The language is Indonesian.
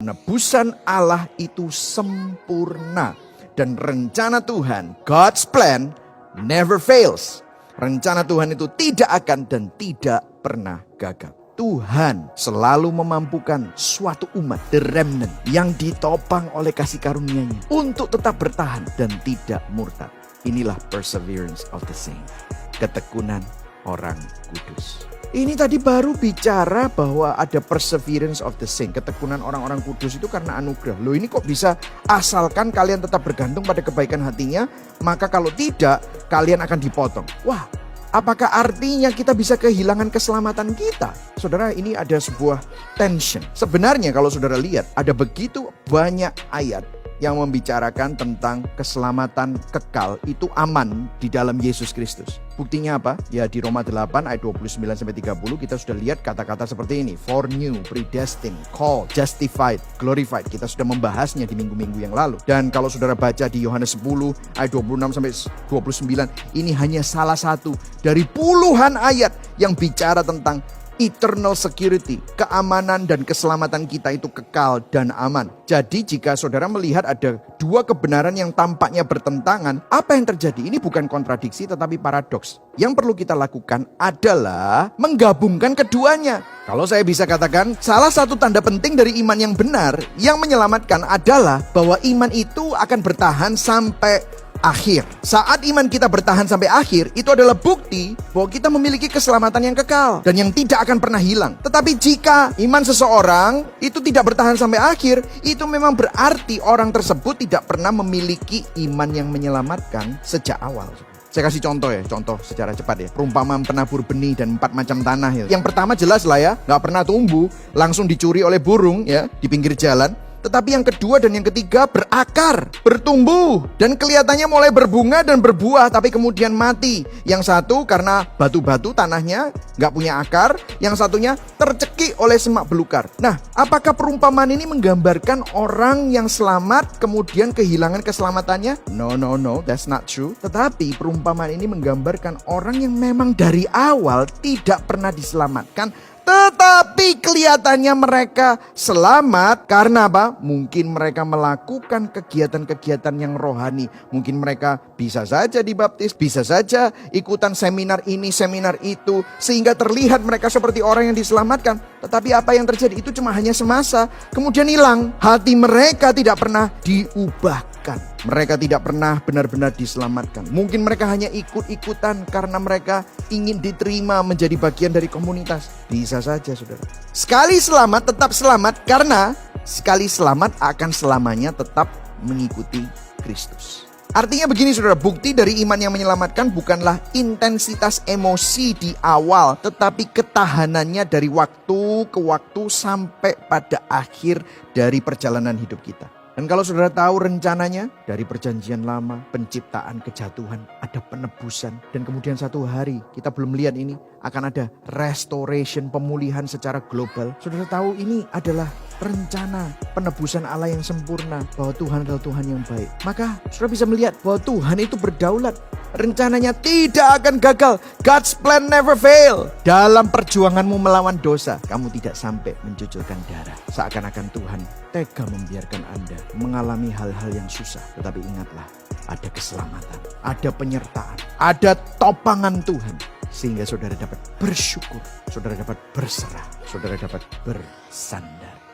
Penebusan Allah itu sempurna. Dan rencana Tuhan, God's plan, never fails. Rencana Tuhan itu tidak akan dan tidak pernah gagal. Tuhan selalu memampukan suatu umat, the remnant, yang ditopang oleh kasih karunia-Nya untuk tetap bertahan dan tidak murtad. Inilah perseverance of the saints, ketekunan orang kudus. Ini tadi baru bicara bahwa ada perseverance of the saints, ketekunan orang-orang kudus itu karena anugerah. Loh, ini kok bisa asalkan kalian tetap bergantung pada kebaikan hatinya, maka kalau tidak kalian akan dipotong. Wah, apakah artinya kita bisa kehilangan keselamatan kita? Saudara, ini ada sebuah tension. Sebenarnya kalau saudara lihat, ada begitu banyak ayat yang membicarakan tentang keselamatan kekal itu aman di dalam Yesus Kristus. Buktinya apa? Ya di Roma 8 ayat 29-30 kita sudah lihat kata-kata seperti ini. Foreknew, predestined, called, justified, glorified. Kita sudah membahasnya di minggu-minggu yang lalu. Dan kalau saudara baca di Yohanes 10 ayat 26-29, ini hanya salah satu dari puluhan ayat yang bicara tentang eternal security, keamanan dan keselamatan kita itu kekal dan aman. Jadi jika saudara melihat ada dua kebenaran yang tampaknya bertentangan, apa yang terjadi? Ini bukan kontradiksi tetapi paradoks. Yang perlu kita lakukan adalah menggabungkan keduanya. Kalau saya bisa katakan, salah satu tanda penting dari iman yang benar, yang menyelamatkan adalah bahwa iman itu akan bertahan sampai akhir. Saat iman kita bertahan sampai akhir, itu adalah bukti bahwa kita memiliki keselamatan yang kekal dan yang tidak akan pernah hilang. Tetapi jika iman seseorang itu tidak bertahan sampai akhir, itu memang berarti orang tersebut tidak pernah memiliki iman yang menyelamatkan sejak awal. Saya kasih contoh secara cepat ya. Perumpamaan penabur benih dan 4 macam tanah ya. Yang pertama jelas lah ya, nggak pernah tumbuh, langsung dicuri oleh burung ya di pinggir jalan. Tetapi yang kedua dan yang ketiga berakar, bertumbuh, dan kelihatannya mulai berbunga dan berbuah, tapi kemudian mati. Yang satu karena batu-batu tanahnya nggak punya akar, yang satunya tercekik oleh semak belukar. Nah, apakah perumpamaan ini menggambarkan orang yang selamat kemudian kehilangan keselamatannya? No, that's not true. Tetapi perumpamaan ini menggambarkan orang yang memang dari awal tidak pernah diselamatkan, tetapi kelihatannya mereka selamat karena apa? Mungkin mereka melakukan kegiatan-kegiatan yang rohani. Mungkin mereka bisa saja dibaptis, bisa saja ikutan seminar ini, seminar itu, sehingga terlihat mereka seperti orang yang diselamatkan. Tetapi apa yang terjadi itu cuma hanya semasa, kemudian hilang. Hati mereka tidak pernah diubahkan. Mereka tidak pernah benar-benar diselamatkan. Mungkin mereka hanya ikut-ikutan karena mereka ingin diterima menjadi bagian dari komunitas. Bisa saja saudara. Sekali selamat tetap selamat karena sekali selamat akan selamanya tetap mengikuti Kristus. Artinya begini saudara, bukti dari iman yang menyelamatkan bukanlah intensitas emosi di awal, tetapi ketahanannya dari waktu ke waktu sampai pada akhir dari perjalanan hidup kita. Dan kalau saudara tahu rencananya dari perjanjian lama, penciptaan, kejatuhan, ada penebusan. Dan kemudian satu hari, kita belum lihat ini, akan ada restoration, pemulihan secara global. Saudara tahu ini adalah rencana penebusan Allah yang sempurna, bahwa Tuhan adalah Tuhan yang baik. Maka saudara bisa melihat bahwa Tuhan itu berdaulat. Rencananya tidak akan gagal. God's plan never fail. Dalam perjuanganmu melawan dosa, kamu tidak sampai mencucurkan darah. Seakan-akan Tuhan tega membiarkan Anda mengalami hal-hal yang susah. Tetapi ingatlah, ada keselamatan, ada penyertaan, ada topangan Tuhan. Sehingga saudara dapat bersyukur, saudara dapat berserah, saudara dapat bersandar.